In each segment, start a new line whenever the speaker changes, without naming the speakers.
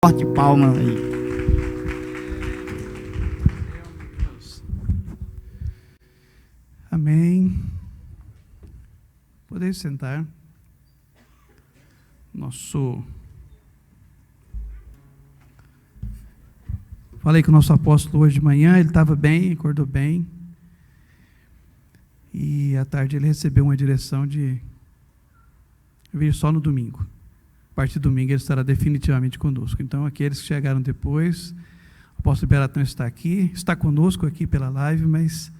Forte palma aí.
Amém. Podem sentar. Falei com o nosso apóstolo hoje de manhã, ele estava bem, acordou bem. E à tarde ele recebeu uma direção de vir só no domingo. A partir do domingo ele estará definitivamente conosco. Então, aqueles que chegaram depois, o apóstolo Beratão está conosco aqui pela live, mas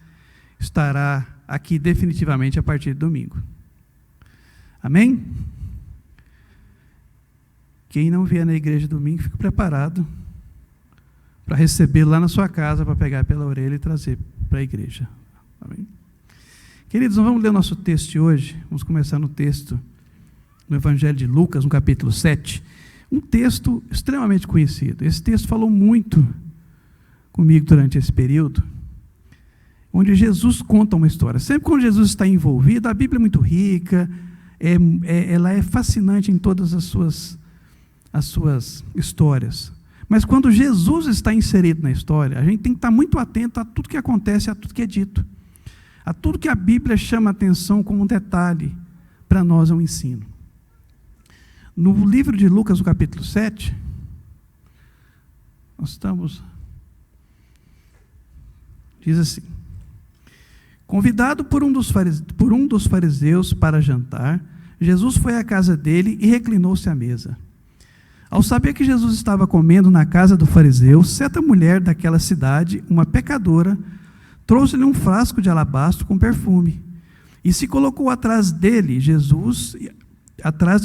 estará aqui definitivamente a partir de domingo. Amém? Quem não vier na igreja domingo, fique preparado para recebê-lo lá na sua casa, para pegar pela orelha e trazer para a igreja. Amém? Queridos, nós vamos ler o nosso texto de hoje. Vamos começar no texto no Evangelho de Lucas, no capítulo 7, um texto extremamente conhecido. Esse texto falou muito comigo durante esse período, onde Jesus conta uma história. Sempre quando Jesus está envolvido, a Bíblia é muito rica, ela é fascinante em todas as suas histórias. Mas quando Jesus está inserido na história, a gente tem que estar muito atento a tudo que acontece, a tudo que é dito, a tudo que a Bíblia chama a atenção como um detalhe, para nós é um ensino. No livro de Lucas, no capítulo 7, diz assim: convidado por um dos fariseus para jantar, Jesus foi à casa dele e reclinou-se à mesa. Ao saber que Jesus estava comendo na casa do fariseu, certa mulher daquela cidade, uma pecadora, trouxe-lhe um frasco de alabastro com perfume e se colocou atrás de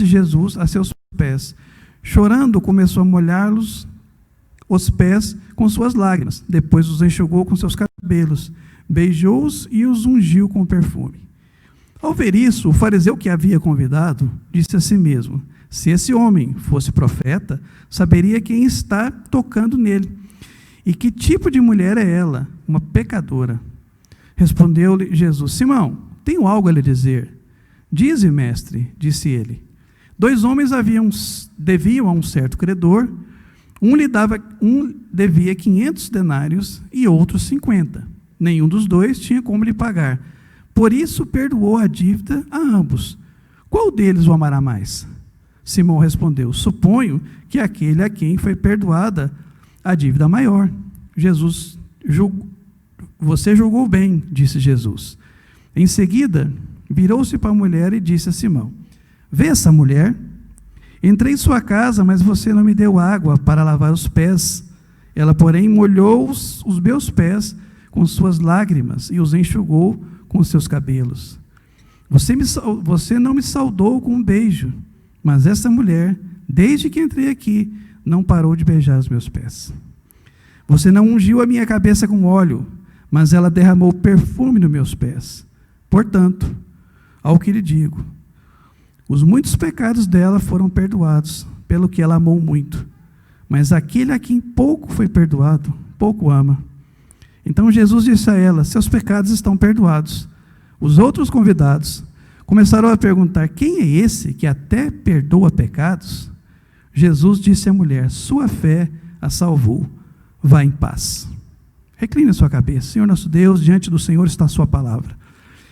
Jesus a seus pés. Chorando, começou a molhar-los os pés com suas lágrimas. Depois os enxugou com seus cabelos, beijou-os e os ungiu com perfume. Ao ver isso, o fariseu que havia convidado disse a si mesmo: se esse homem fosse profeta, saberia quem está tocando nele e que tipo de mulher é ela, uma pecadora. Respondeu-lhe Jesus: Simão, tenho algo a lhe dizer. Dize, mestre, disse ele. 2 homens deviam a um certo credor, um devia 500 denários e outro 50. Nenhum dos dois tinha como lhe pagar. Por isso perdoou a dívida a ambos. Qual deles o amará mais? Simão respondeu: suponho que aquele a quem foi perdoada a dívida maior. Você julgou bem, disse Jesus. Em seguida, virou-se para a mulher e disse a Simão: vê essa mulher? Entrei em sua casa, mas você não me deu água para lavar os pés. Ela, porém, molhou os meus pés com suas lágrimas e os enxugou com os seus cabelos. Você não me saudou com um beijo, mas essa mulher, desde que entrei aqui, não parou de beijar os meus pés. Você não ungiu a minha cabeça com óleo, mas ela derramou perfume nos meus pés. Portanto, ao que lhe digo, os muitos pecados dela foram perdoados, pelo que ela amou muito. Mas aquele a quem pouco foi perdoado, pouco ama. Então Jesus disse a ela: seus pecados estão perdoados. Os outros convidados começaram a perguntar: quem é esse que até perdoa pecados? Jesus disse à mulher: sua fé a salvou. Vá em paz. Recline a sua cabeça. Senhor nosso Deus, diante do Senhor está a sua palavra.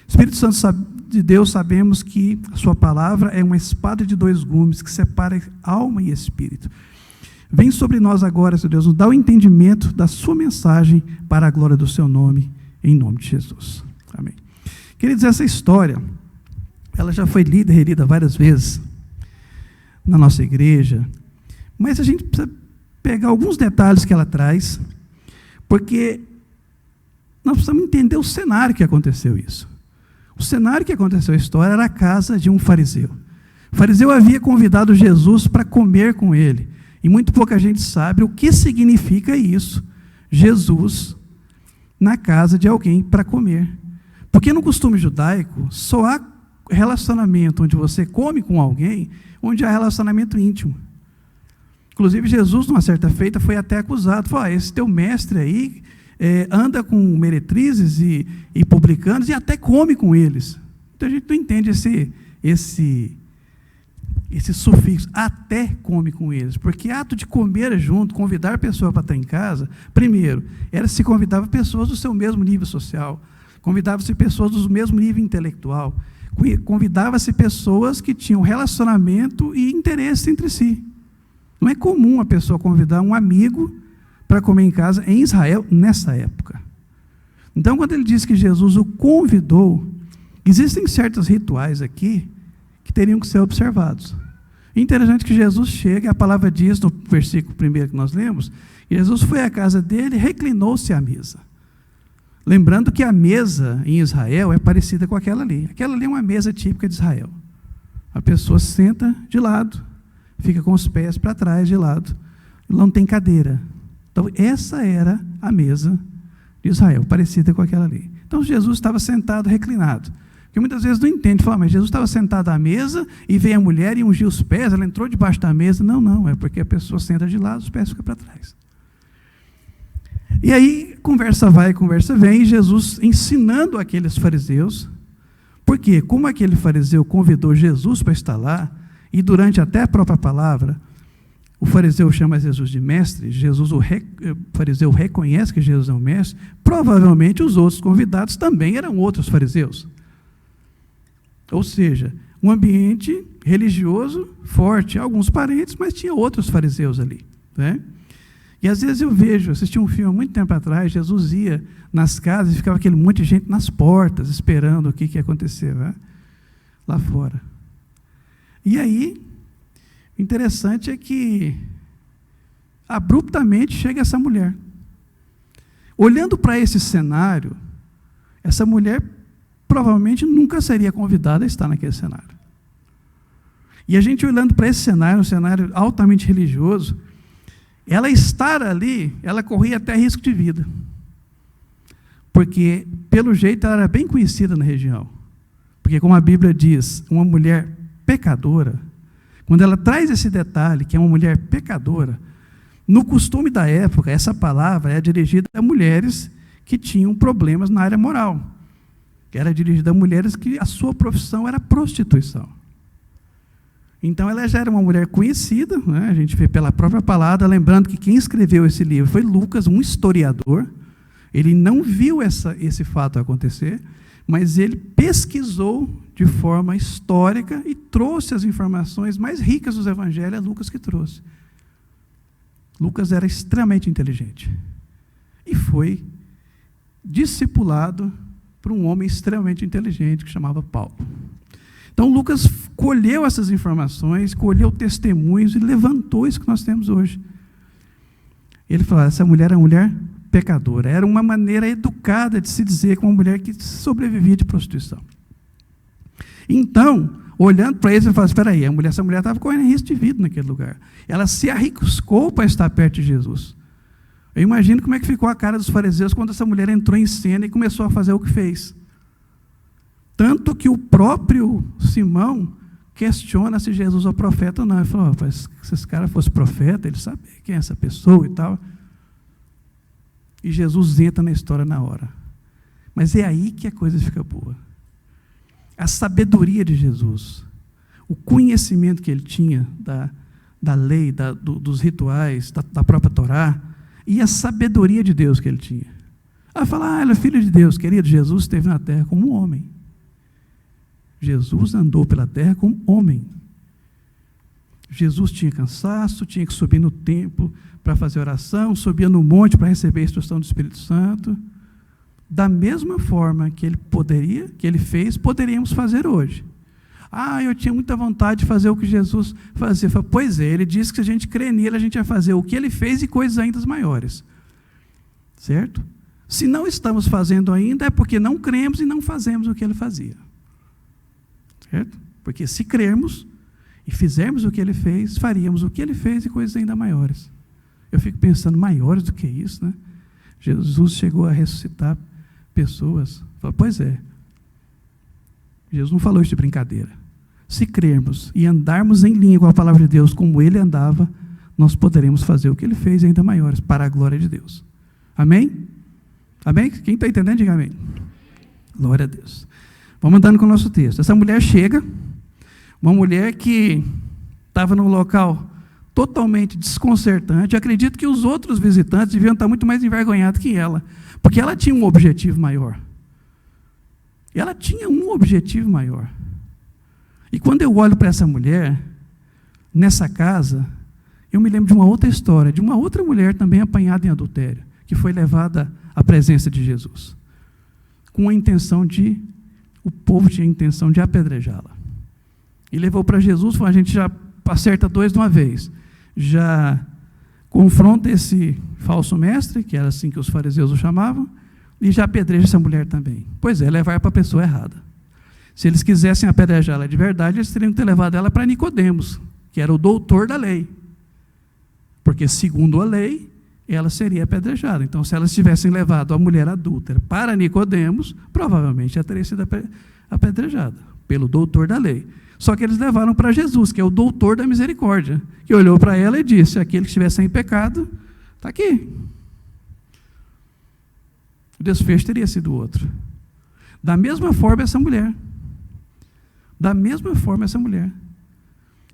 Espírito Santo de Deus, sabemos que a sua palavra é uma espada de 2 gumes que separa alma e espírito. Vem sobre nós agora, Senhor Deus, nos dá o entendimento da sua mensagem para a glória do seu nome, em nome de Jesus. Amém. Queridos, essa história, ela já foi lida e relida várias vezes na nossa igreja, mas a gente precisa pegar alguns detalhes que ela traz, porque nós precisamos entender o cenário que aconteceu isso. O cenário que aconteceu a história era a casa de um fariseu. O fariseu havia convidado Jesus para comer com ele, e muito pouca gente sabe o que significa isso, Jesus na casa de alguém para comer. Porque no costume judaico, só há relacionamento onde você come com alguém, onde há relacionamento íntimo. Inclusive, Jesus, numa certa feita, foi até acusado. Falou: esse teu mestre aí anda com meretrizes e publicanos e até come com eles. Então, a gente não entende esse sufixo, até come com eles, porque ato de comer junto, convidar a pessoa para estar em casa, primeiro, se convidava pessoas do seu mesmo nível social, convidava-se pessoas do mesmo nível intelectual, convidava-se pessoas que tinham relacionamento e interesse entre si. Não é comum a pessoa convidar um amigo para comer em casa em Israel nessa época. Então, quando ele diz que Jesus o convidou, existem certos rituais aqui que teriam que ser observados. Interessante que Jesus chega, a palavra diz no versículo 1 que nós lemos, Jesus foi à casa dele e reclinou-se à mesa. Lembrando que a mesa em Israel é parecida com aquela ali. Aquela ali é uma mesa típica de Israel. A pessoa senta de lado, fica com os pés para trás de lado, não tem cadeira. Então, essa era a mesa de Israel, parecida com aquela ali. Então, Jesus estava sentado, reclinado. Porque muitas vezes não entende, fala, mas Jesus estava sentado à mesa e veio a mulher e ungiu os pés, ela entrou debaixo da mesa. Não, é porque a pessoa senta de lado, os pés ficam para trás. E aí, conversa vai, conversa vem, e Jesus ensinando aqueles fariseus, porque como aquele fariseu convidou Jesus para estar lá, e durante até a própria palavra, o fariseu chama Jesus de mestre, o fariseu reconhece que Jesus é um mestre, provavelmente os outros convidados também eram outros fariseus. Ou seja, um ambiente religioso forte, alguns parentes, mas tinha outros fariseus ali, né? E às vezes eu assisti um filme há muito tempo atrás, Jesus ia nas casas e ficava aquele monte de gente nas portas, esperando o que ia acontecer, né? Lá fora. E aí, o interessante é que, abruptamente, chega essa mulher. Olhando para esse cenário, essa mulher provavelmente nunca seria convidada a estar naquele cenário. E a gente olhando para esse cenário, um cenário altamente religioso, ela estar ali, ela corria até risco de vida. Porque, pelo jeito, ela era bem conhecida na região. Porque, como a Bíblia diz, uma mulher pecadora, quando ela traz esse detalhe, que é uma mulher pecadora, no costume da época, essa palavra é dirigida a mulheres que tinham problemas na área moral. Era dirigida a mulheres que a sua profissão era prostituição. Então, ela já era uma mulher conhecida, né? A gente vê pela própria palavra, lembrando que quem escreveu esse livro foi Lucas, um historiador. Ele não viu esse fato acontecer, mas ele pesquisou de forma histórica e trouxe as informações mais ricas dos evangelhos, é Lucas que trouxe. Lucas era extremamente inteligente e foi discipulado por um homem extremamente inteligente que chamava Paulo. Então, Lucas colheu essas informações, colheu testemunhos e levantou isso que nós temos hoje. Ele falou, essa mulher era uma mulher pecadora. Era uma maneira educada de se dizer que uma mulher que sobrevivia de prostituição. Então, olhando para ele, ele falou, espera aí, essa mulher estava correndo risco de vida naquele lugar. Ela se arriscou para estar perto de Jesus. Eu imagino como é que ficou a cara dos fariseus quando essa mulher entrou em cena e começou a fazer o que fez. Tanto que o próprio Simão questiona se Jesus é o profeta ou não. Ele falou, se esse cara fosse profeta, ele sabia quem é essa pessoa e tal. E Jesus entra na história na hora. Mas é aí que a coisa fica boa. A sabedoria de Jesus, o conhecimento que ele tinha da lei, dos rituais, da própria Torá, e a sabedoria de Deus que ele tinha. Ela fala, ela é filha de Deus, querido, Jesus esteve na terra como um homem. Jesus andou pela terra como homem. Jesus tinha cansaço, tinha que subir no templo para fazer oração, subia no monte para receber a instrução do Espírito Santo. Da mesma forma que ele fez, poderíamos fazer hoje. Eu tinha muita vontade de fazer o que Jesus fazia. Eu falei, pois é, ele disse que se a gente crer nele, a gente vai fazer o que ele fez e coisas ainda maiores. Certo? Se não estamos fazendo ainda, é porque não cremos e não fazemos o que ele fazia. Certo? Porque se crermos e fizermos o que ele fez, faríamos o que ele fez e coisas ainda maiores. Eu fico pensando, maiores do que isso, né? Jesus chegou a ressuscitar pessoas. Pois é. Jesus não falou isso de brincadeira. Se crermos e andarmos em linha com a palavra de Deus como ele andava, nós poderemos fazer o que ele fez e ainda maiores, para a glória de Deus. Amém? Amém? Quem está entendendo, diga amém. Glória a Deus. Vamos andando com o nosso texto. Essa mulher chega, uma mulher que estava num local totalmente desconcertante. Eu acredito que os outros visitantes deviam estar muito mais envergonhados que ela, porque ela tinha um objetivo maior. Ela tinha um objetivo maior. E quando eu olho para essa mulher, nessa casa, eu me lembro de uma outra história, de uma outra mulher também apanhada em adultério, que foi levada à presença de Jesus, com a intenção de, o povo tinha a intenção de apedrejá-la. E levou para Jesus, falou, a gente já acerta dois de uma vez, já confronta esse falso mestre, que era assim que os fariseus o chamavam, e já apedreja essa mulher também. Pois é, levar para a pessoa errada. Se eles quisessem apedrejá-la de verdade, eles teriam que ter levado ela para Nicodemos, que era o doutor da lei. Porque, segundo a lei, ela seria apedrejada. Então, se elas tivessem levado a mulher adúltera para Nicodemos, provavelmente ela teria sido apedrejada pelo doutor da lei. Só que eles levaram para Jesus, que é o doutor da misericórdia, que olhou para ela e disse, aquele que estiver sem pecado, está aqui. O desfecho teria sido outro. Da mesma forma, essa mulher.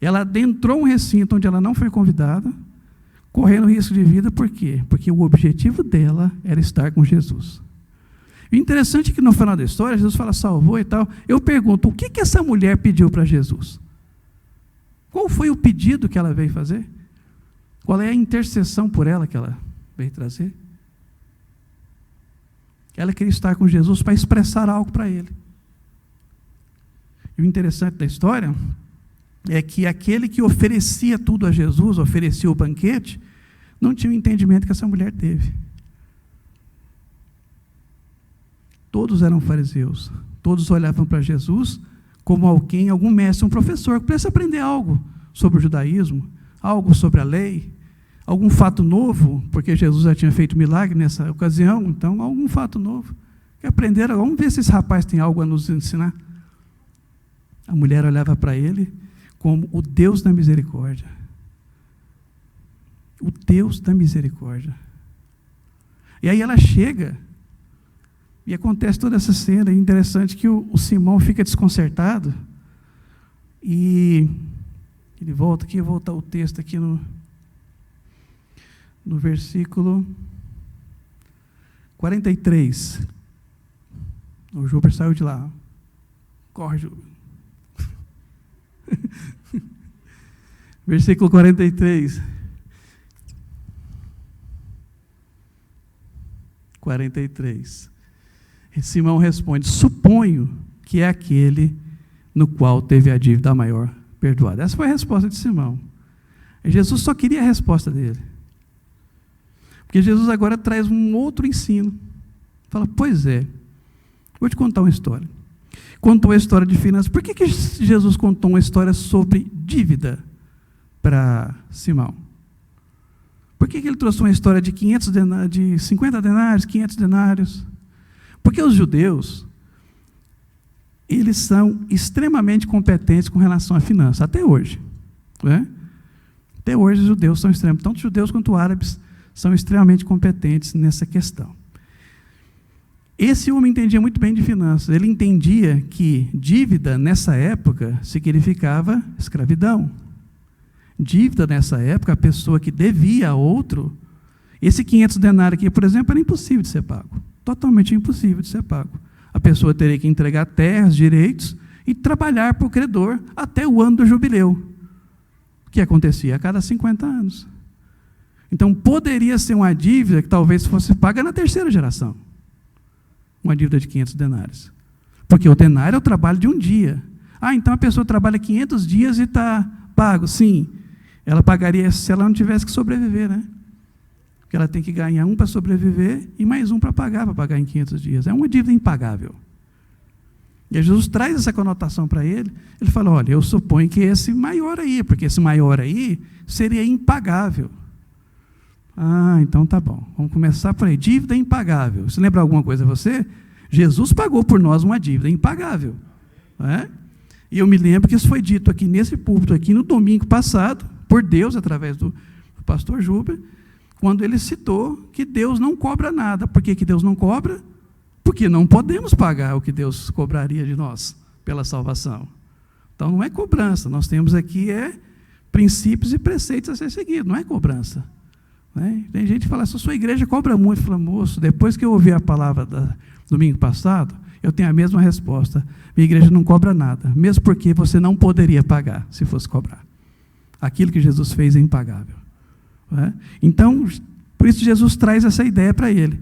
Ela adentrou um recinto onde ela não foi convidada, correndo risco de vida, por quê? Porque o objetivo dela era estar com Jesus. O interessante é que no final da história, Jesus fala, salvou e tal. Eu pergunto, o que essa mulher pediu para Jesus? Qual foi o pedido que ela veio fazer? Qual é a intercessão por ela que ela veio trazer? Ela queria estar com Jesus para expressar algo para ele. E o interessante da história é que aquele que oferecia tudo a Jesus, oferecia o banquete, não tinha o entendimento que essa mulher teve. Todos eram fariseus, todos olhavam para Jesus como alguém, algum mestre, um professor, que precisa aprender algo sobre o judaísmo, algo sobre a lei, algum fato novo, porque Jesus já tinha feito milagre nessa ocasião, então algum fato novo. Que aprenderam, vamos ver se esse rapaz tem algo a nos ensinar. A mulher olhava para ele como o Deus da misericórdia. O Deus da misericórdia. E aí ela chega, e acontece toda essa cena, é interessante que o Simão fica desconcertado, e ele volta aqui, vou voltar o texto aqui no versículo 43. O Júper saiu de lá. Corre, Júper. Versículo 43. 43. Simão responde, suponho que é aquele no qual teve a dívida maior perdoada. Essa foi a resposta de Simão. E Jesus só queria a resposta dele. Porque Jesus agora traz um outro ensino. Fala, pois é, vou te contar uma história. Contou a história de finanças. Por que Jesus contou uma história sobre dívida para Simão? Por que ele trouxe uma história de 50 denários, 500 denários? Porque os judeus, eles são extremamente competentes com relação à finança, até hoje. Né? Até hoje os judeus são extremamente, tanto judeus quanto árabes, são extremamente competentes nessa questão. Esse homem entendia muito bem de finanças. Ele entendia que dívida, nessa época, significava escravidão. Dívida, nessa época, a pessoa que devia a outro, esse 500 denários aqui, por exemplo, era impossível de ser pago. Totalmente impossível de ser pago. A pessoa teria que entregar terras, direitos, e trabalhar para o credor até o ano do jubileu, que acontecia a cada 50 anos. Então, poderia ser uma dívida que talvez fosse paga na terceira geração. Uma dívida de 500 denários. Porque o denário é o trabalho de um dia. Ah, então a pessoa trabalha 500 dias e está pago. Sim, ela pagaria se ela não tivesse que sobreviver, né? Porque ela tem que ganhar um para sobreviver e mais um para pagar em 500 dias. É uma dívida impagável. E Jesus traz essa conotação para ele. Ele fala, olha, eu suponho que esse maior aí, porque esse maior aí seria impagável. Ah, então tá bom. Vamos começar por aí. Dívida impagável. Você lembra alguma coisa você? Jesus pagou por nós uma dívida impagável. Não é? E eu me lembro que isso foi dito aqui nesse púlpito, aqui no domingo passado, por Deus, através do pastor Júber, quando ele citou que Deus não cobra nada. Por que Deus não cobra? Porque não podemos pagar o que Deus cobraria de nós pela salvação. Então não é cobrança. Nós temos aqui princípios e preceitos a ser seguidos, não é cobrança. Né? Tem gente que fala, se a sua igreja cobra muito, fala, moço, depois que eu ouvi a palavra domingo passado, eu tenho a mesma resposta. Minha igreja não cobra nada, mesmo porque você não poderia pagar se fosse cobrar. Aquilo que Jesus fez é impagável. Né? Então, por isso Jesus traz essa ideia para ele.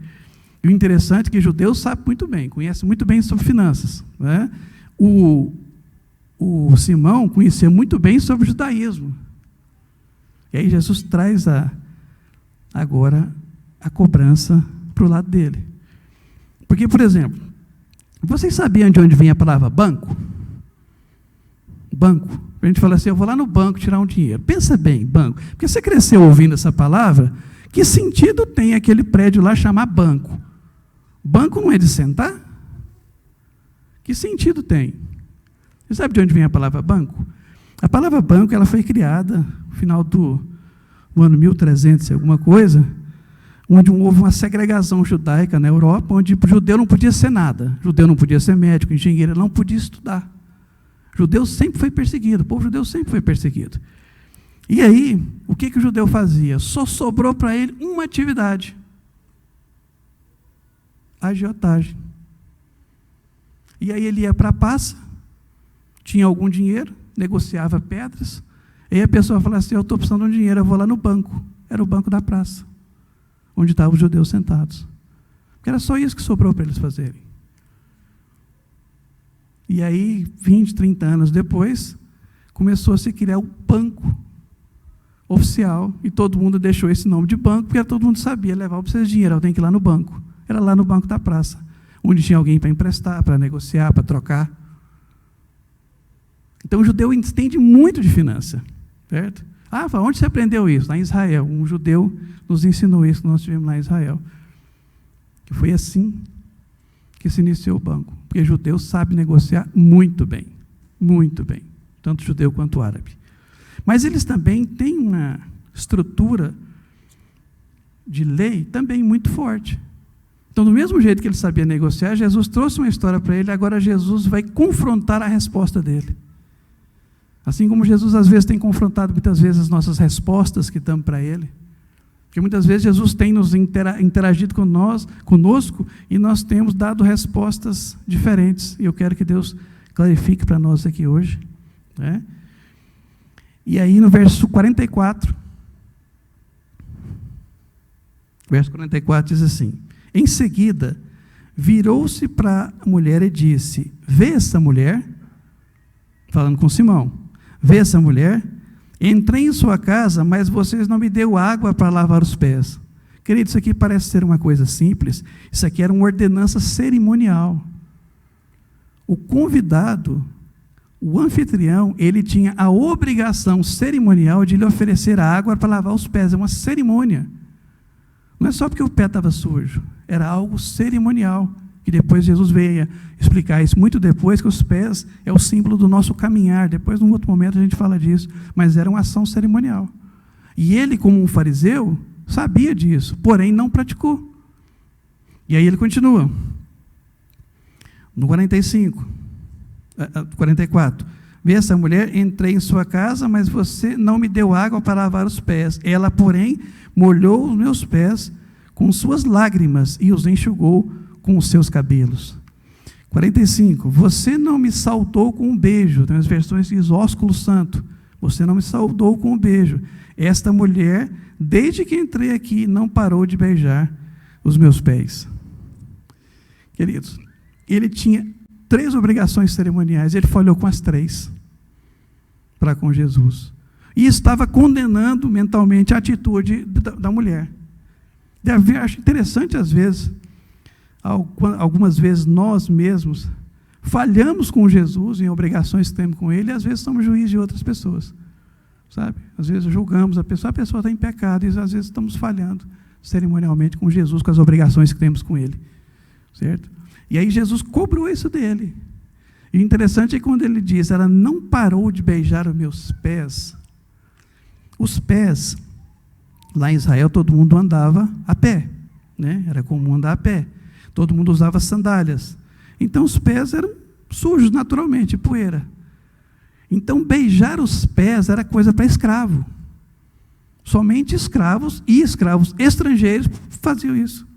E o interessante é que o judeu sabe muito bem, conhece muito bem sobre finanças. Né? O Simão conhecia muito bem sobre o judaísmo. E aí Jesus traz agora a cobrança para o lado dele. Porque, por exemplo, vocês sabiam de onde vem a palavra banco? Banco. A gente fala assim, eu vou lá no banco tirar um dinheiro. Pensa bem, banco. Porque você cresceu ouvindo essa palavra, que sentido tem aquele prédio lá chamar banco? Banco não é de sentar? Que sentido tem? Você sabe de onde vem a palavra banco? A palavra banco ela foi criada no final do ano 1300 alguma coisa, onde houve uma segregação judaica na Europa, onde o judeu não podia ser nada. O judeu não podia ser médico, engenheiro, ele não podia estudar. O judeu sempre foi perseguido, o povo judeu sempre foi perseguido. E aí, o que o judeu fazia? Só sobrou para ele uma atividade. A agiotagem. E aí ele ia para a praça, tinha algum dinheiro, negociava pedras, e aí a pessoa falava assim, eu estou precisando de um dinheiro, eu vou lá no banco. Era o banco da praça, onde estavam os judeus sentados. Porque era só isso que sobrou para eles fazerem. E aí, 20, 30 anos depois, começou a se criar o banco oficial, e todo mundo deixou esse nome de banco, porque todo mundo sabia, levar para vocês dinheiro, eu tenho que ir lá no banco. Era lá no banco da praça, onde tinha alguém para emprestar, para negociar, para trocar. Então, o judeu entende muito de finança, certo? Ah, onde você aprendeu isso? Lá em Israel. Um judeu nos ensinou isso, que nós tivemos lá em Israel. Que foi assim que se iniciou o banco. Porque judeu sabe negociar muito bem, tanto judeu quanto árabe. Mas eles também têm uma estrutura de lei também muito forte. Então, do mesmo jeito que ele sabia negociar, Jesus trouxe uma história para ele, agora Jesus vai confrontar a resposta dele. Assim como Jesus, às vezes, tem confrontado muitas vezes as nossas respostas que damos para ele. Porque muitas vezes Jesus tem nos interagido conosco e nós temos dado respostas diferentes. E eu quero que Deus clarifique para nós aqui hoje. Né? E aí no verso 44, diz assim, em seguida, virou-se para a mulher e disse, vê essa mulher, falando com Simão, vê essa mulher, entrei em sua casa, mas vocês não me deu água para lavar os pés. Querido, isso aqui parece ser uma coisa simples, isso aqui era uma ordenança cerimonial. O convidado, o anfitrião, ele tinha a obrigação cerimonial de lhe oferecer água para lavar os pés, é uma cerimônia. Não é só porque o pé estava sujo, era algo cerimonial, que depois Jesus veio explicar isso, muito depois, que os pés é o símbolo do nosso caminhar, depois num outro momento a gente fala disso, mas era uma ação cerimonial. E ele, como um fariseu, sabia disso, porém não praticou. E aí ele continua, no 44, vê essa mulher, entrei em sua casa, mas você não me deu água para lavar os pés. Ela, porém, molhou os meus pés com suas lágrimas e os enxugou com os seus cabelos. 45, você não me saudou com um beijo. Tem as versões que diz ósculo santo. Você não me saudou com um beijo. Esta mulher, desde que entrei aqui, não parou de beijar os meus pés. Queridos, ele tinha 3 obrigações cerimoniais, ele falhou com as 3 para com Jesus. E estava condenando mentalmente a atitude da mulher. Eu acho interessante, às vezes, algumas vezes nós mesmos falhamos com Jesus em obrigações que temos com ele, e às vezes somos juízes de outras pessoas. Sabe? Às vezes julgamos a pessoa está em pecado, e às vezes estamos falhando cerimonialmente com Jesus, com as obrigações que temos com ele. Certo? E aí Jesus cobrou isso dele. E o interessante é que quando ele diz, ela não parou de beijar os meus pés. Os pés, lá em Israel, todo mundo andava a pé. Né? Era comum andar a pé. Todo mundo usava sandálias. Então os pés eram sujos naturalmente, poeira. Então, beijar os pés era coisa para escravo. Somente escravos e escravos estrangeiros faziam isso.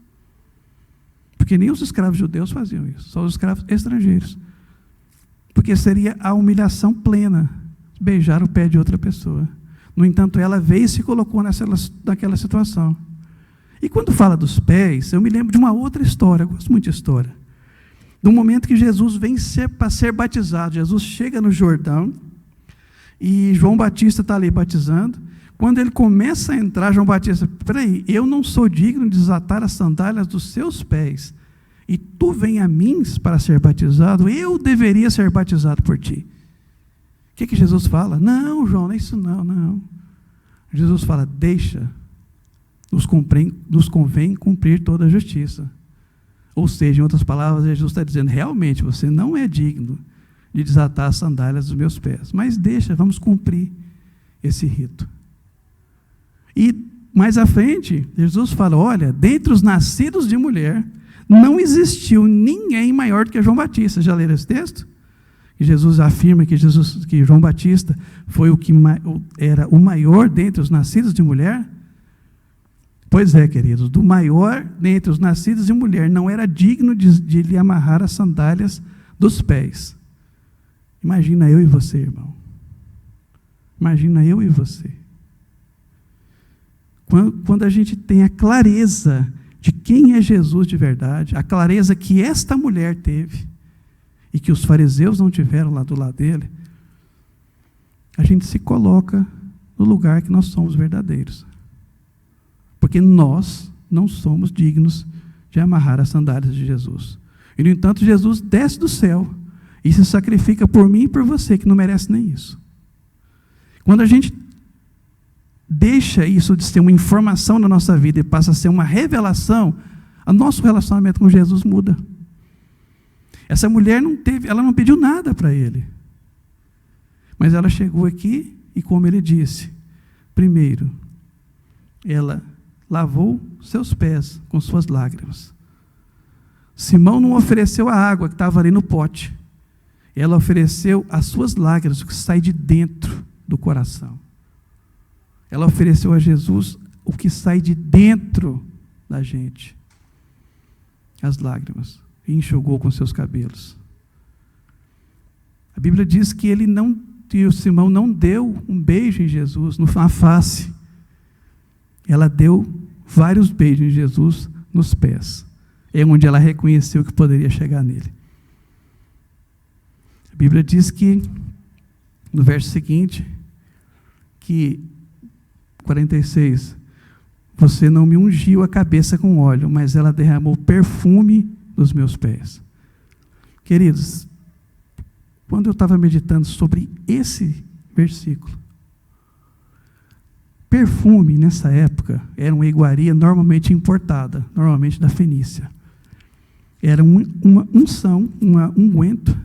Porque nem os escravos judeus faziam isso, só os escravos estrangeiros. Porque seria a humilhação plena, beijar o pé de outra pessoa. No entanto, ela veio e se colocou naquela situação. E quando fala dos pés, eu me lembro de uma outra história, eu gosto muito de história. Do momento que Jesus vem para ser batizado, Jesus chega no Jordão, e João Batista está ali batizando. Quando ele começa a entrar, João Batista, peraí, eu não sou digno de desatar as sandálias dos seus pés, e tu vem a mim para ser batizado, eu deveria ser batizado por ti. O que Jesus fala? Não, João, não é isso não. Jesus fala, deixa, nos convém cumprir toda a justiça. Ou seja, em outras palavras, Jesus está dizendo, realmente, você não é digno de desatar as sandálias dos meus pés, mas deixa, vamos cumprir esse rito. E mais à frente, Jesus fala, olha, dentre os nascidos de mulher, não existiu ninguém maior do que João Batista. Já leram esse texto? E Jesus afirma que João Batista foi era o maior dentre os nascidos de mulher. Pois é, queridos, do maior dentre os nascidos de mulher, não era digno de lhe amarrar as sandálias dos pés. Imagina eu e você, irmão. Imagina eu e você. Quando a gente tem a clareza de quem é Jesus de verdade, a clareza que esta mulher teve, e que os fariseus não tiveram lá do lado dele, a gente se coloca no lugar que nós somos verdadeiros. Porque nós não somos dignos de amarrar as sandálias de Jesus. E, no entanto, Jesus desce do céu e se sacrifica por mim e por você, que não merece nem isso. Quando a gente deixa isso de ser uma informação na nossa vida e passa a ser uma revelação, o nosso relacionamento com Jesus muda. Essa mulher ela não pediu nada para ele. Mas ela chegou aqui e, como ele disse, primeiro, ela lavou seus pés com suas lágrimas. Simão não ofereceu a água que estava ali no pote. Ela ofereceu as suas lágrimas, o que sai de dentro do coração. Ela ofereceu a Jesus o que sai de dentro da gente. As lágrimas. E enxugou com seus cabelos. A Bíblia diz que o Simão não deu um beijo em Jesus, na face. Ela deu vários beijos em Jesus nos pés. É onde ela reconheceu que poderia chegar nele. A Bíblia diz que, no verso seguinte, que 46, você não me ungiu a cabeça com óleo, mas ela derramou perfume dos meus pés. Queridos, quando eu estava meditando sobre esse versículo, perfume nessa época era uma iguaria normalmente importada, normalmente da Fenícia. Era uma unção, um unguento,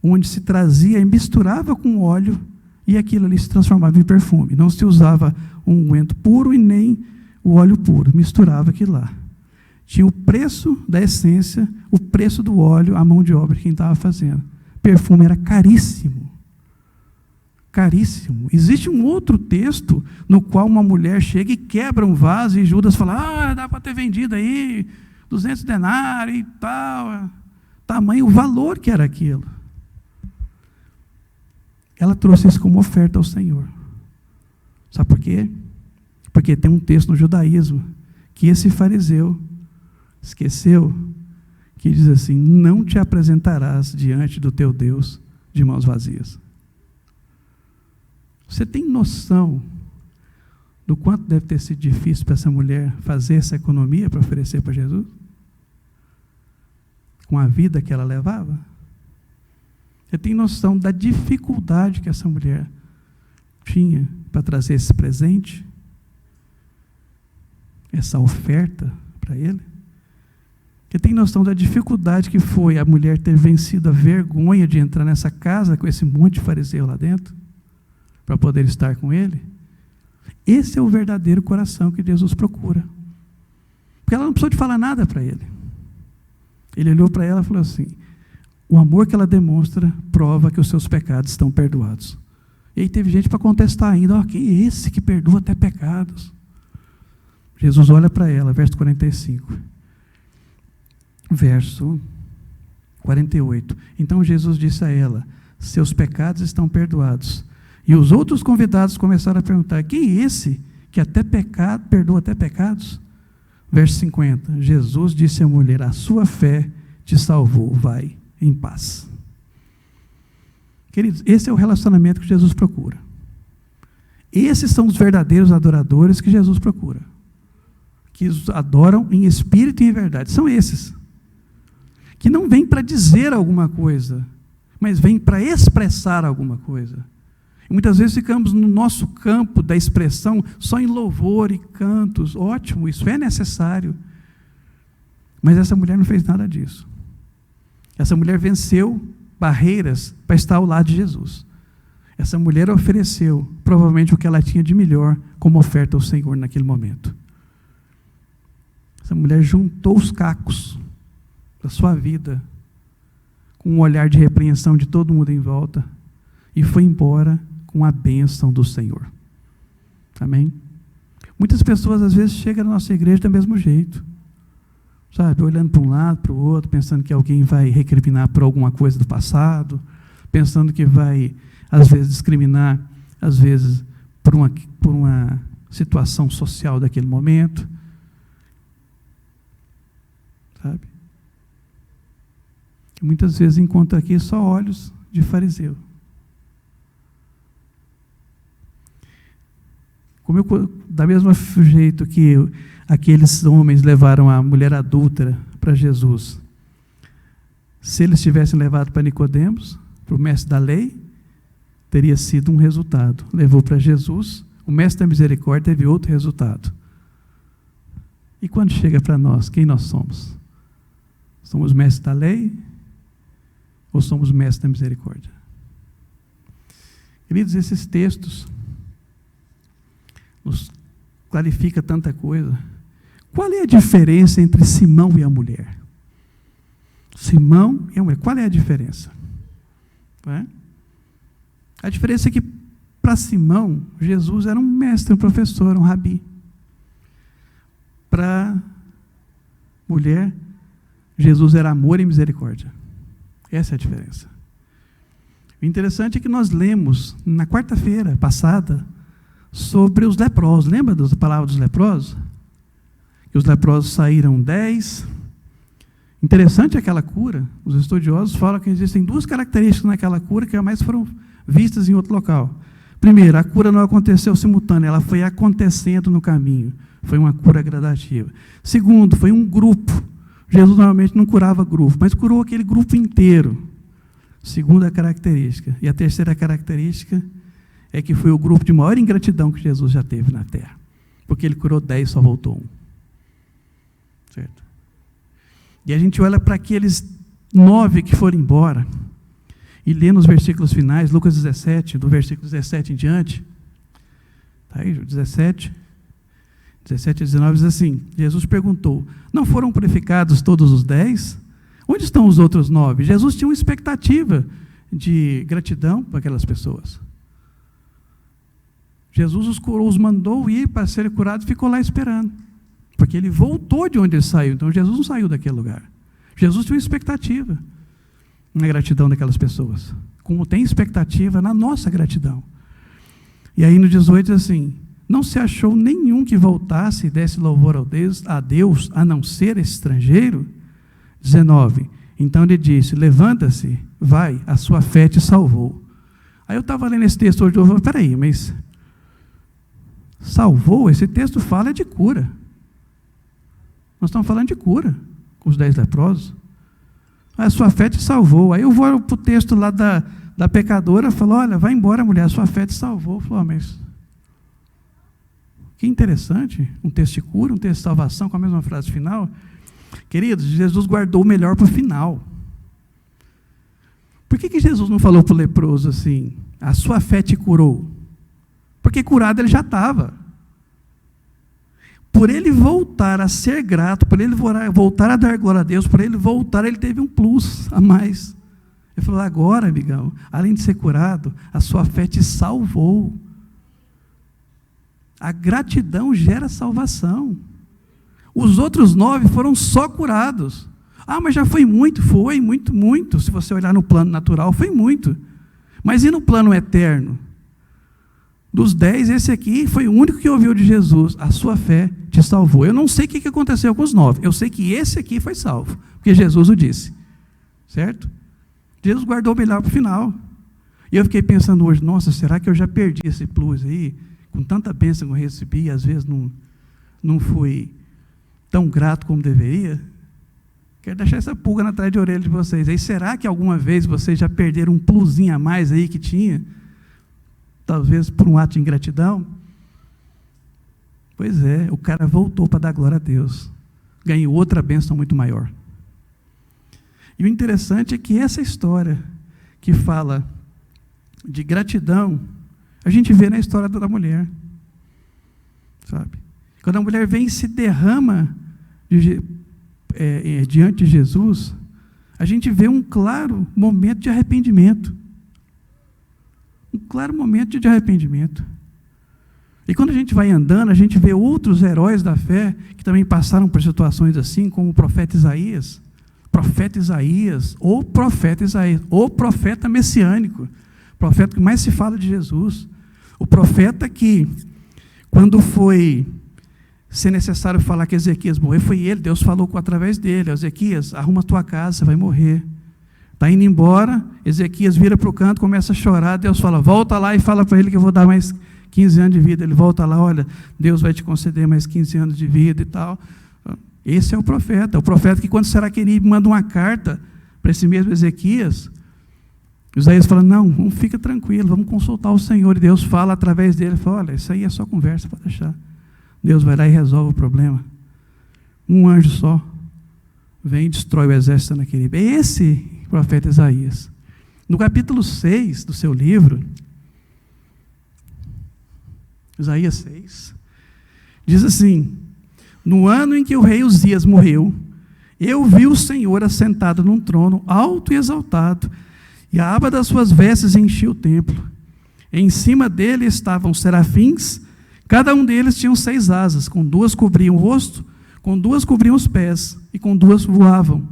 onde se trazia e misturava com óleo, e aquilo ali se transformava em perfume. Não se usava um unguento puro e nem o óleo puro, misturava aquilo lá. Tinha o preço da essência, o preço do óleo, a mão de obra de quem estava fazendo. Perfume era caríssimo. Caríssimo. Existe um outro texto no qual uma mulher chega e quebra um vaso e Judas fala, dá para ter vendido aí 200 denários e tal. Tamanho, o valor que era aquilo. Ela trouxe isso como oferta ao Senhor. Sabe por quê? Porque tem um texto no judaísmo que esse fariseu esqueceu, que diz assim, não te apresentarás diante do teu Deus de mãos vazias. Você tem noção do quanto deve ter sido difícil para essa mulher fazer essa economia para oferecer para Jesus? Com a vida que ela levava? Você tem noção da dificuldade que essa mulher tinha para trazer esse presente? Essa oferta para ele? Você tem noção da dificuldade que foi a mulher ter vencido a vergonha de entrar nessa casa com esse monte de fariseu lá dentro? Para poder estar com ele? Esse é o verdadeiro coração que Jesus procura. Porque ela não precisou de falar nada para ele. Ele olhou para ela e falou assim, o amor que ela demonstra prova que os seus pecados estão perdoados. E aí teve gente para contestar ainda, quem é esse que perdoa até pecados? Jesus olha para ela, verso 45. Verso 48. Então Jesus disse a ela, seus pecados estão perdoados. E os outros convidados começaram a perguntar, quem é esse que até pecado, perdoa até pecados? Verso 50. Jesus disse à mulher, a sua fé te salvou, vai em paz. Queridos, esse é o relacionamento que Jesus procura. Esses são os verdadeiros adoradores que Jesus procura. Que os adoram em espírito e em verdade. São esses. Que não vêm para dizer alguma coisa, mas vêm para expressar alguma coisa. E muitas vezes ficamos no nosso campo da expressão só em louvor e cantos. Ótimo, isso é necessário. Mas essa mulher não fez nada disso. Essa mulher venceu barreiras para estar ao lado de Jesus. Essa mulher ofereceu, provavelmente, o que ela tinha de melhor como oferta ao Senhor naquele momento. Essa mulher juntou os cacos da sua vida com um olhar de repreensão de todo mundo em volta e foi embora com a bênção do Senhor. Amém? Muitas pessoas, às vezes, chegam na nossa igreja do mesmo jeito. Sabe, olhando para um lado, para o outro, pensando que alguém vai recriminar por alguma coisa do passado, pensando que vai, às vezes, discriminar, às vezes, por uma situação social daquele momento. Sabe? E muitas vezes encontra aqui só olhos de fariseu. Da mesma jeito que aqueles homens levaram a mulher adúltera para Jesus, se eles tivessem levado para Nicodemos, para o mestre da lei, teria sido um resultado. Levou para Jesus, o mestre da misericórdia teve outro resultado. E quando chega para nós, quem nós somos? Somos mestres da lei ou somos mestres da misericórdia? Queridos, esses textos nos clarifica tanta coisa. Qual é a diferença entre Simão e a mulher? Simão e a mulher, qual é a diferença? Não é? A diferença é que, para Simão, Jesus era um mestre, um professor, um rabi. Para mulher, Jesus era amor e misericórdia. Essa é a diferença. O interessante é que nós lemos, na quarta-feira passada, sobre os leprosos. Lembra da palavra dos leprosos? Que os leprosos saíram 10. Interessante aquela cura. Os estudiosos falam que existem duas características naquela cura que jamais foram vistas em outro local. Primeiro, a cura não aconteceu simultânea, ela foi acontecendo no caminho. Foi uma cura gradativa. Segundo, foi um grupo. Jesus normalmente não curava grupo, mas curou aquele grupo inteiro. Segunda característica. E a terceira característica é que foi o grupo de maior ingratidão que Jesus já teve na terra. Porque ele curou 10 e só voltou 1. Certo? E a gente olha para aqueles 9 que foram embora, e lê nos versículos finais, Lucas 17, do versículo 17 em diante, está aí, 17 a 19, diz assim, Jesus perguntou, não foram purificados todos os 10? Onde estão os outros 9? Jesus tinha uma expectativa de gratidão para aquelas pessoas. Jesus os curou, os mandou ir para serem curados e ficou lá esperando. Porque ele voltou de onde ele saiu. Então Jesus não saiu daquele lugar. Jesus tinha uma expectativa na gratidão daquelas pessoas. Como tem expectativa na nossa gratidão. E aí no 18 diz assim, não se achou nenhum que voltasse e desse louvor a Deus, a não ser esse estrangeiro? 19, então ele disse, levanta-se, vai, a sua fé te salvou. Aí eu estava lendo esse texto hoje, eu falei, peraí, mas salvou? Esse texto fala de cura. Nós estamos falando de cura, com os 10 leprosos. A sua fé te salvou. Aí eu vou para o texto lá da pecadora, falo, olha, vai embora, mulher, a sua fé te salvou. Eu falo, mas que interessante, um texto de cura, um texto de salvação, com a mesma frase final. Queridos, Jesus guardou o melhor para o final. Por que Jesus não falou para o leproso assim, a sua fé te curou? Porque curado ele já estava. Por ele voltar a ser grato, por ele voltar a dar glória a Deus, por ele voltar, ele teve um plus a mais. Ele falou: agora, amigão, além de ser curado, a sua fé te salvou. A gratidão gera salvação. Os outros 9 foram só curados. Ah, mas já foi muito. Foi muito, muito. Se você olhar no plano natural, foi muito. Mas e no plano eterno? Dos 10, esse aqui foi o único que ouviu de Jesus: a sua fé te salvou. Eu não sei o que aconteceu com os 9. Eu sei que esse aqui foi salvo, porque Jesus o disse. Certo? Jesus guardou o melhor para o final. E eu fiquei pensando hoje: nossa, será que eu já perdi esse plus aí? Com tanta bênção que eu recebi, às vezes não fui tão grato como deveria. Quero deixar essa pulga na trás de orelha de vocês. Aí, será que alguma vez vocês já perderam um plusinho a mais aí que tinha? Talvez por um ato de ingratidão? Pois é, o cara voltou para dar glória a Deus. Ganhou outra bênção muito maior. E o interessante é que essa história que fala de gratidão, a gente vê na história da mulher. Sabe? Quando a mulher vem e se derrama diante de Jesus, a gente vê um claro momento de arrependimento. Um claro momento de arrependimento. E quando a gente vai andando, a gente vê outros heróis da fé que também passaram por situações assim, como o profeta Isaías. O profeta messiânico, o profeta que mais se fala de Jesus. O profeta que, quando foi ser necessário falar que Ezequias morreu, foi ele, Deus falou através dele: Ezequias, arruma a tua casa, você vai morrer. Está indo embora, Ezequias vira para o canto, começa a chorar, Deus fala: volta lá e fala para ele que eu vou dar mais 15 anos de vida. Ele volta lá: olha, Deus vai te conceder mais 15 anos de vida e tal. Esse é o profeta que, quando Saraqueribe manda uma carta para esse mesmo Ezequias, Isaías fala: não fica tranquilo, vamos consultar o Senhor. E Deus fala através dele, fala: olha, isso aí é só conversa, pode deixar. Deus vai lá e resolve o problema. Um anjo só vem e destrói o exército de Sanaqueribe. É esse profeta Isaías. No capítulo 6 do seu livro, Isaías 6, diz assim: no ano em que o rei Uzias morreu, eu vi o Senhor assentado num trono alto e exaltado, e a aba das suas vestes enchia o templo. Em cima dele estavam serafins, cada um deles tinha 6 asas, com 2 cobriam o rosto, com 2 cobriam os pés, e com 2 voavam.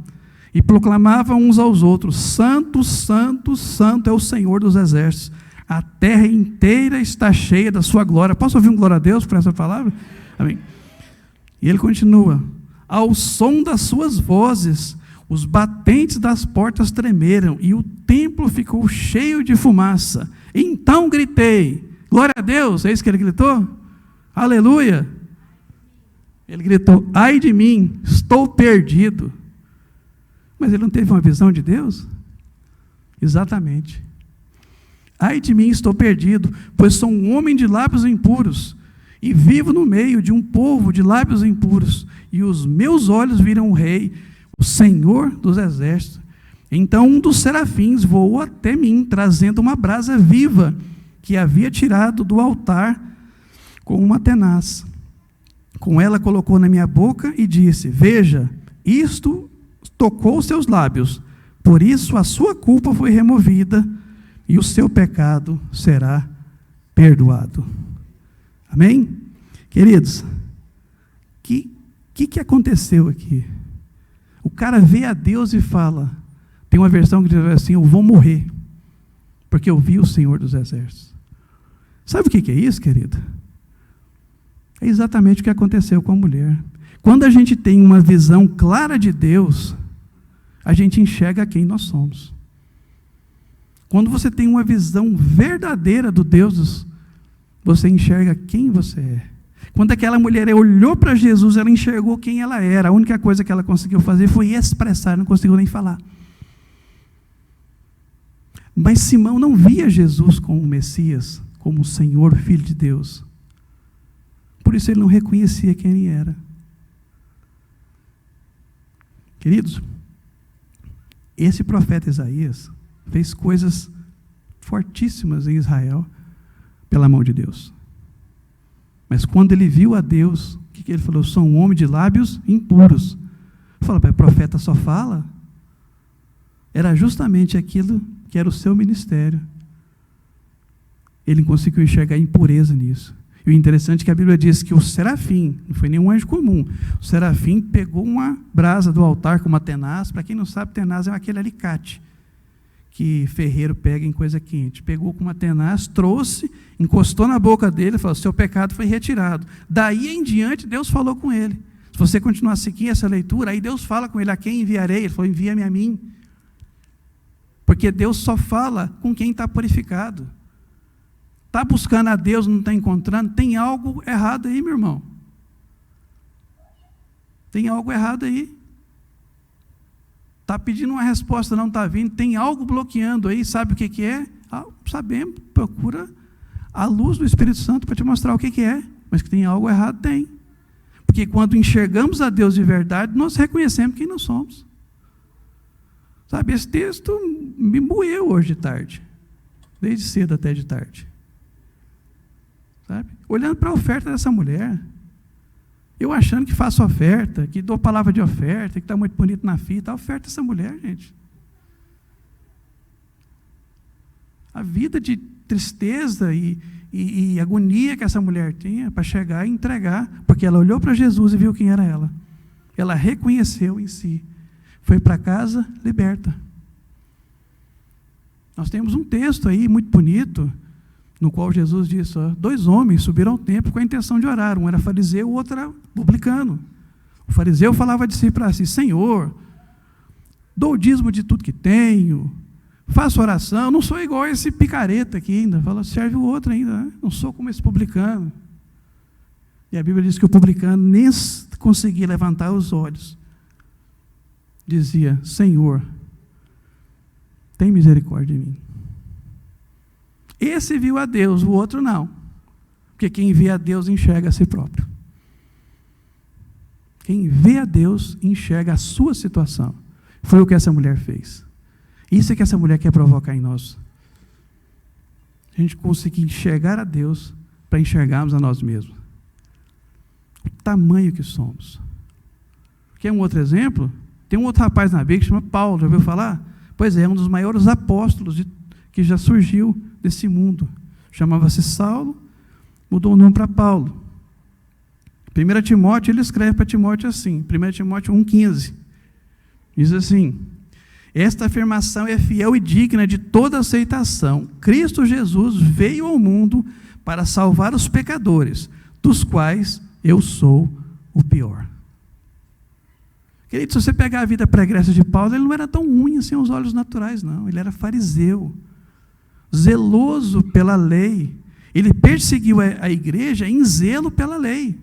E proclamavam uns aos outros: santo, santo, santo é o Senhor dos exércitos. A terra inteira está cheia da sua glória. Posso ouvir um glória a Deus por essa palavra? Amém. E ele continua: ao som das suas vozes, os batentes das portas tremeram, e o templo ficou cheio de fumaça. Então gritei: glória a Deus! É isso que ele gritou? Aleluia! Ele gritou: ai de mim, estou perdido. Mas ele não teve uma visão de Deus? Exatamente. Ai de mim, estou perdido, pois sou um homem de lábios impuros, e vivo no meio de um povo de lábios impuros, e os meus olhos viram o Rei, o Senhor dos exércitos. Então um dos serafins voou até mim, trazendo uma brasa viva, que havia tirado do altar com uma tenaz. Com ela colocou na minha boca e disse: veja, isto tocou seus lábios, por isso a sua culpa foi removida, e o seu pecado será perdoado. Amém? Queridos, o que aconteceu aqui? O cara vê a Deus e fala, tem uma versão que diz assim: eu vou morrer, porque eu vi o Senhor dos exércitos. Sabe o que é isso, querido? É exatamente o que aconteceu com a mulher. Quando a gente tem uma visão clara de Deus, a gente enxerga quem nós somos. Quando você tem uma visão verdadeira do Deus, você enxerga quem você é. Quando aquela mulher olhou para Jesus, ela enxergou quem ela era. A única coisa que ela conseguiu fazer foi expressar, não conseguiu nem falar. Mas Simão não via Jesus como o Messias, como o Senhor, Filho de Deus. Por isso ele não reconhecia quem ele era. Queridos, esse profeta Isaías fez coisas fortíssimas em Israel pela mão de Deus. Mas quando ele viu a Deus, o que ele falou? Eu sou um homem de lábios impuros. Fala, mas profeta só fala? era justamente aquilo que era o seu ministério. Ele conseguiu enxergar impureza nisso. E o interessante é que a Bíblia diz que o serafim, não foi nenhum anjo comum, o serafim pegou uma brasa do altar com uma tenaz. Para quem não sabe, tenaz é aquele alicate que ferreiro pega em coisa quente. Pegou com uma tenaz, trouxe, encostou na boca dele e falou: seu pecado foi retirado. Daí em diante, Deus falou com ele. Se você continuar a seguir essa leitura, aí Deus fala com ele: a quem enviarei? Ele falou: envia-me a mim. Porque Deus só fala com quem está purificado. Está buscando a Deus, não está encontrando, tem algo errado aí, meu irmão. Tem algo errado aí. Está pedindo uma resposta, não está vindo, tem algo bloqueando aí, sabe o que é? Sabemos, procura a luz do Espírito Santo para te mostrar o que é, mas que tem algo errado, tem. Porque quando enxergamos a Deus de verdade, nós reconhecemos quem nós somos. Sabe, esse texto me moeu hoje de tarde, desde cedo até de tarde. Sabe? Olhando para a oferta dessa mulher, eu achando que faço oferta, que dou palavra de oferta, que está muito bonito na fita, a oferta dessa mulher, gente. A vida de tristeza e agonia que essa mulher tinha para chegar e entregar, porque ela olhou para Jesus e viu quem era ela. Ela reconheceu em si. Foi para casa liberta. Nós temos um texto aí muito bonito, no qual Jesus disse: 2 homens subiram ao templo com a intenção de orar. Um era fariseu, o outro era publicano. O fariseu falava de si para si: Senhor, dou o dízimo de tudo que tenho, faço oração, não sou igual a esse picareta aqui ainda. Fala, serve o outro ainda, né? Não sou como esse publicano. E a Bíblia diz que o publicano nem conseguia levantar os olhos. Dizia: Senhor, tem misericórdia de mim. Esse viu a Deus, o outro não. Porque quem vê a Deus enxerga a si próprio. Quem vê a Deus enxerga a sua situação. Foi o que essa mulher fez. Isso é que essa mulher quer provocar em nós. A gente conseguir enxergar a Deus para enxergarmos a nós mesmos. O tamanho que somos. Quer um outro exemplo? Tem um outro rapaz na Bíblia que chama Paulo, já ouviu falar? Pois é um dos maiores apóstolos que já surgiu desse mundo. Chamava-se Saulo, mudou o nome para Paulo. 1 Timóteo, ele escreve para Timóteo assim, 1 Timóteo 1,15. Diz assim: esta afirmação é fiel e digna de toda aceitação. Cristo Jesus veio ao mundo para salvar os pecadores, dos quais eu sou o pior. Querido, se você pegar a vida pregressa de Paulo, ele não era tão ruim assim aos olhos naturais, não. Ele era fariseu, zeloso pela lei. Ele perseguiu a igreja em zelo pela lei.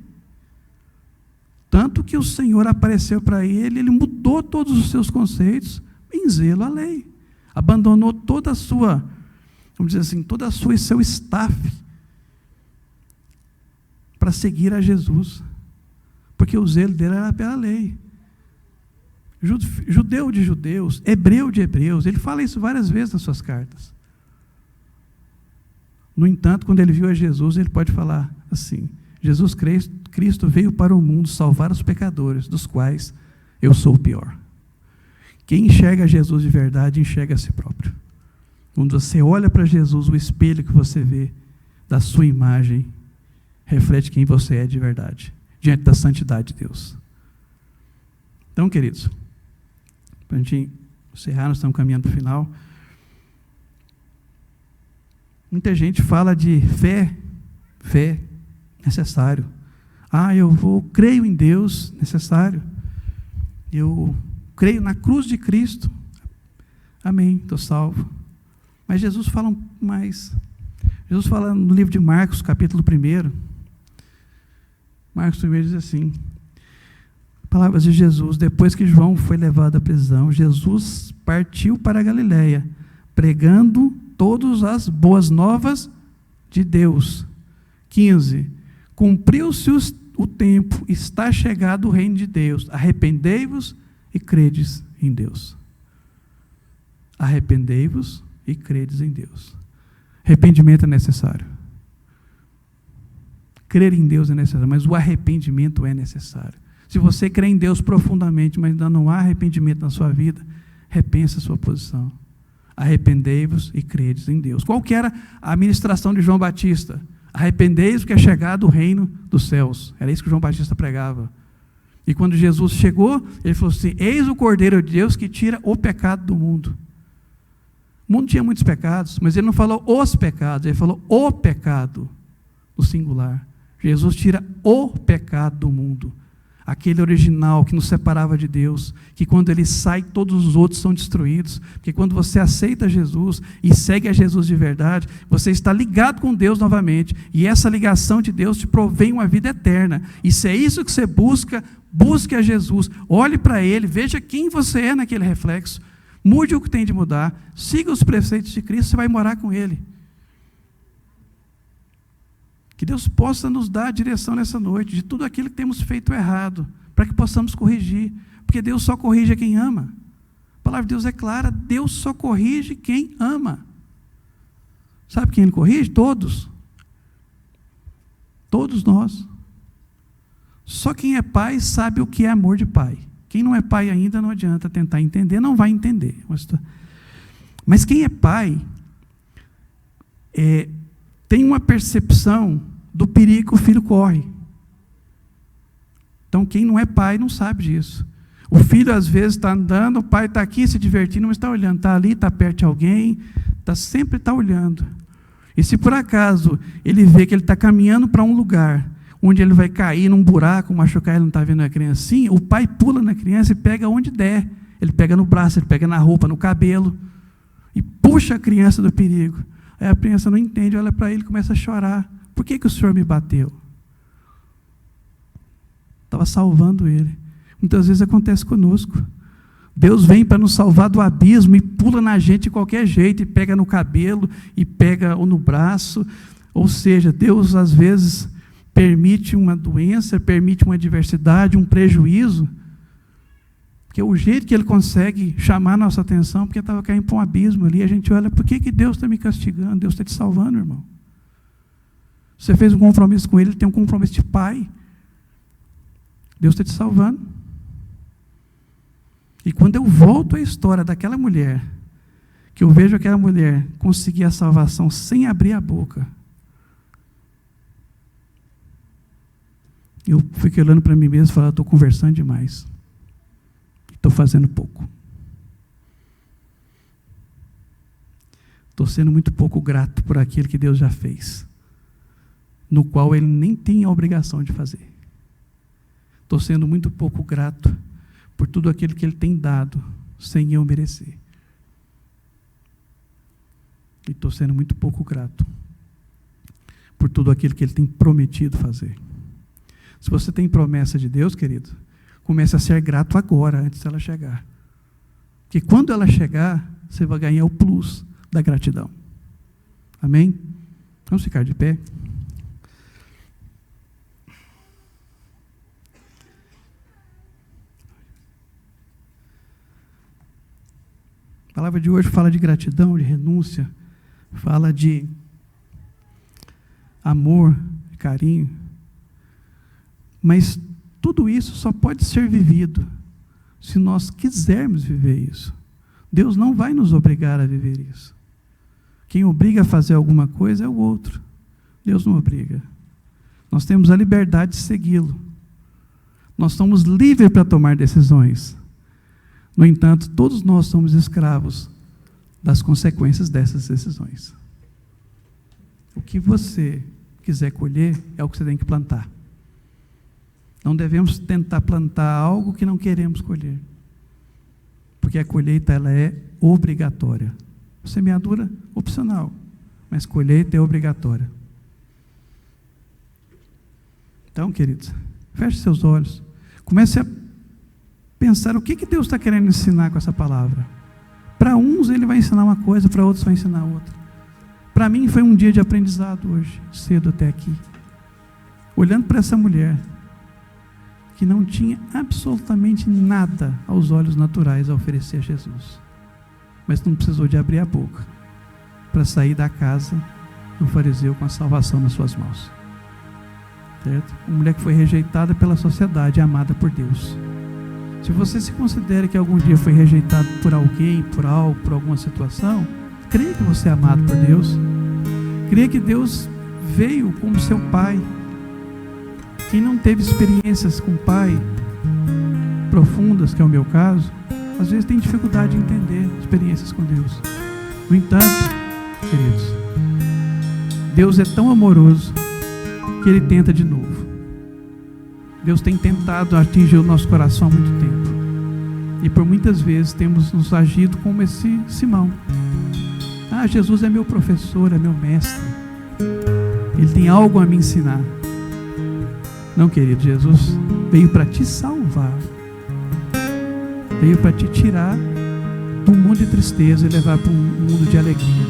Tanto que o Senhor apareceu para ele, ele mudou todos os seus conceitos em zelo à lei. Abandonou toda a sua, vamos dizer assim, toda a sua e seu staff para seguir a Jesus. Porque o zelo dele era pela lei. Judeu de judeus, hebreu de hebreus, ele fala isso várias vezes nas suas cartas. No entanto, quando ele viu a Jesus, ele pode falar assim: Jesus Cristo veio para o mundo salvar os pecadores, dos quais eu sou o pior. Quem enxerga Jesus de verdade, enxerga a si próprio. Quando você olha para Jesus, o espelho que você vê da sua imagem, reflete quem você é de verdade, diante da santidade de Deus. Então, queridos, para a gente encerrar, nós estamos caminhando para o final. Muita gente fala de fé necessário. Creio em Deus, necessário. Eu creio na cruz de Cristo. Amém, estou salvo. Mas Jesus fala mais. Jesus fala no livro de Marcos, capítulo 1. Marcos 1 diz assim: palavras de Jesus: depois que João foi levado à prisão, Jesus partiu para a Galileia, pregando todas as boas novas de Deus. 15. Cumpriu-se o tempo, está chegado o reino de Deus. Arrependei-vos e credes em Deus. Arrependei-vos e credes em Deus. Arrependimento é necessário. Crer em Deus é necessário, mas o arrependimento é necessário. Se você crê em Deus profundamente, mas ainda não há arrependimento na sua vida, repense a sua posição. Arrependei-vos e credes em Deus. Qual que era a ministração de João Batista? Arrependei-vos que é chegado o reino dos céus. Era isso que João Batista pregava. E quando Jesus chegou, ele falou assim: eis o Cordeiro de Deus que tira o pecado do mundo. O mundo tinha muitos pecados, mas ele não falou os pecados, ele falou o pecado, no singular. Jesus tira o pecado do mundo. Aquele original que nos separava de Deus, que quando ele sai, todos os outros são destruídos. Porque quando você aceita Jesus e segue a Jesus de verdade, você está ligado com Deus novamente. E essa ligação de Deus te provém uma vida eterna. E se é isso que você busca, busque a Jesus. Olhe para Ele, veja quem você é naquele reflexo. Mude o que tem de mudar. Siga os preceitos de Cristo, você vai morar com Ele. Que Deus possa nos dar a direção nessa noite, de tudo aquilo que temos feito errado, para que possamos corrigir, porque Deus só corrige quem ama. A palavra de Deus é clara, Deus só corrige quem ama. Sabe quem Ele corrige? Todos. Todos nós. Só quem é pai sabe o que é amor de pai. Quem não é pai ainda não adianta tentar entender, não vai entender. Mas quem é pai, tem uma percepção do perigo que o filho corre. Então, quem não é pai não sabe disso. O filho, às vezes, está andando, o pai está aqui se divertindo, mas está olhando, está ali, está perto de alguém, sempre está olhando. E se por acaso ele vê que ele está caminhando para um lugar onde ele vai cair num buraco, machucar, ele não está vendo a criancinha, o pai pula na criança e pega onde der. Ele pega no braço, ele pega na roupa, no cabelo, e puxa a criança do perigo. Aí a criança não entende, olha para ele e começa a chorar. Por que o Senhor me bateu? Estava salvando ele. Muitas vezes acontece conosco. Deus vem para nos salvar do abismo e pula na gente de qualquer jeito, e pega no cabelo, e pega ou no braço. Ou seja, Deus às vezes permite uma doença, permite uma adversidade, um prejuízo, porque é o jeito que Ele consegue chamar a nossa atenção, porque estava caindo para um abismo ali, a gente olha, por que Deus está me castigando? Deus está te salvando, irmão. Você fez um compromisso com Ele, Ele tem um compromisso de pai. Deus está te salvando. E quando eu volto à história daquela mulher, que eu vejo aquela mulher conseguir a salvação sem abrir a boca, eu fiquei olhando para mim mesmo e falei, estou conversando demais. Estou fazendo pouco. Estou sendo muito pouco grato por aquilo que Deus já fez, no qual Ele nem tem a obrigação de fazer. Estou sendo muito pouco grato por tudo aquilo que Ele tem dado, sem eu merecer. E estou sendo muito pouco grato por tudo aquilo que Ele tem prometido fazer. Se você tem promessa de Deus, querido, comece a ser grato agora, antes dela chegar. Porque quando ela chegar, você vai ganhar o plus da gratidão. Amém? Vamos ficar de pé? A palavra de hoje fala de gratidão, de renúncia, fala de amor, de carinho. Mas tudo isso só pode ser vivido se nós quisermos viver isso. Deus não vai nos obrigar a viver isso. Quem obriga a fazer alguma coisa é o outro. Deus não obriga. Nós temos a liberdade de segui-lo. Nós somos livres para tomar decisões. No entanto, todos nós somos escravos das consequências dessas decisões. O que você quiser colher é o que você tem que plantar. Não devemos tentar plantar algo que não queremos colher. Porque a colheita ela é obrigatória. Semeadura, opcional. Mas colheita é obrigatória. Então, queridos, feche seus olhos. Comece a pensar o que Deus está querendo ensinar com essa palavra. Para uns Ele vai ensinar uma coisa, para outros vai ensinar outra. Para mim foi um dia de aprendizado hoje, cedo até aqui. Olhando para essa mulher, que não tinha absolutamente nada aos olhos naturais a oferecer a Jesus, mas não precisou de abrir a boca para sair da casa do fariseu com a salvação nas suas mãos. Certo? Uma mulher que foi rejeitada pela sociedade, amada por Deus. Se você se considera que algum dia foi rejeitado por alguém, por algo, por alguma situação, creia que você é amado por Deus. Creia que Deus veio como seu pai. Quem não teve experiências com o pai profundas, que é o meu caso, às vezes tem dificuldade de entender experiências com Deus. No entanto, queridos, Deus é tão amoroso que Ele tenta de novo. Deus tem tentado atingir o nosso coração há muito tempo. E por muitas vezes temos nos agido como esse Simão. Ah, Jesus é meu professor, é meu mestre. Ele tem algo a me ensinar. Não, querido, Jesus veio para te salvar. Veio para te tirar do mundo de tristeza e levar para um mundo de alegria.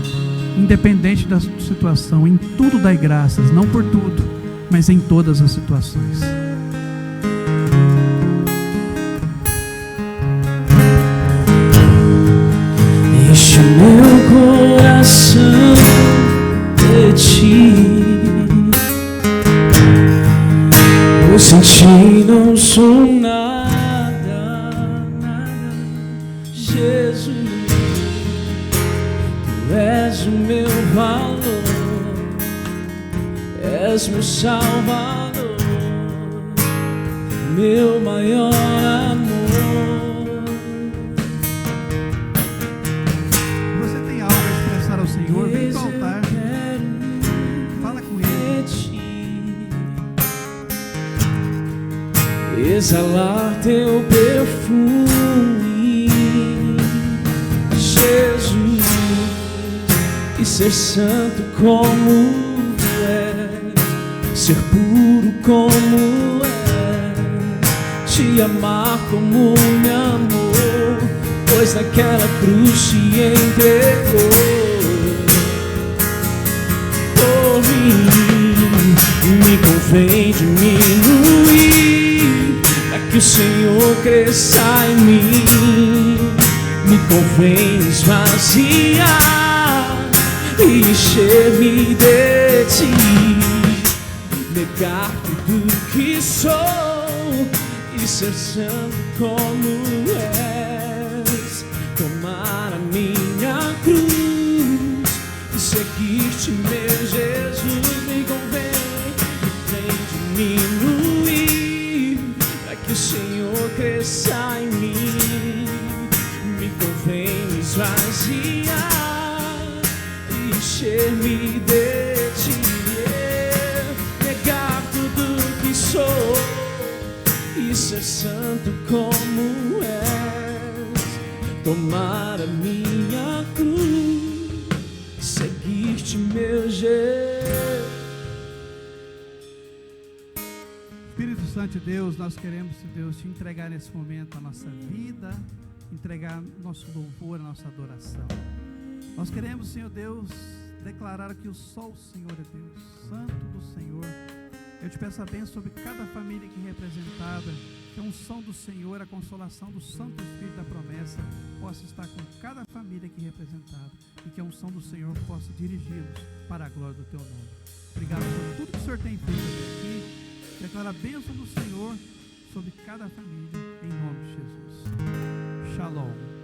Independente da situação, em tudo dai graças, não por tudo, mas em todas as situações.
Enche meu coração de ti, pois sem ti não sou nada, Jesus. Tu és o meu valor, és meu Salvador, meu maior amor.
Você tem algo a expressar ao Senhor? Vem para o altar. Fala com Ele.
Exalar teu perfume, Jesus, e ser santo como és, ser puro como és, te amar como me amou, pois naquela cruz te entregou por mim. Me convém diminuir, para que o Senhor cresça em mim. Me convém esvaziar e encher-me de ti, negar tudo que sou e ser santo como és, tomar a minha cruz e seguir-te, meu Jesus. Me convém diminuir, para que o Senhor cresça em mim. Me convém me esvaziar e encher-me de ti, negar tudo que sou e ser santo como és, tomar a minha cruz, seguir-te, meu Jesus.
Espírito Santo de Deus, nós queremos, Deus, te entregar nesse momento a nossa vida, entregar nosso louvor, a nossa adoração. Nós queremos, Senhor Deus, declarar que só o Senhor é Deus, Santo do Senhor. Eu te peço a bênção sobre cada família aqui representada, que a unção do Senhor, a consolação do Santo Espírito da promessa possa estar com cada família aqui representada, e que a unção do Senhor possa dirigi-los para a glória do teu nome. Obrigado por tudo que o Senhor tem feito aqui. Declaro a bênção do Senhor sobre cada família, em nome de Jesus. Shalom.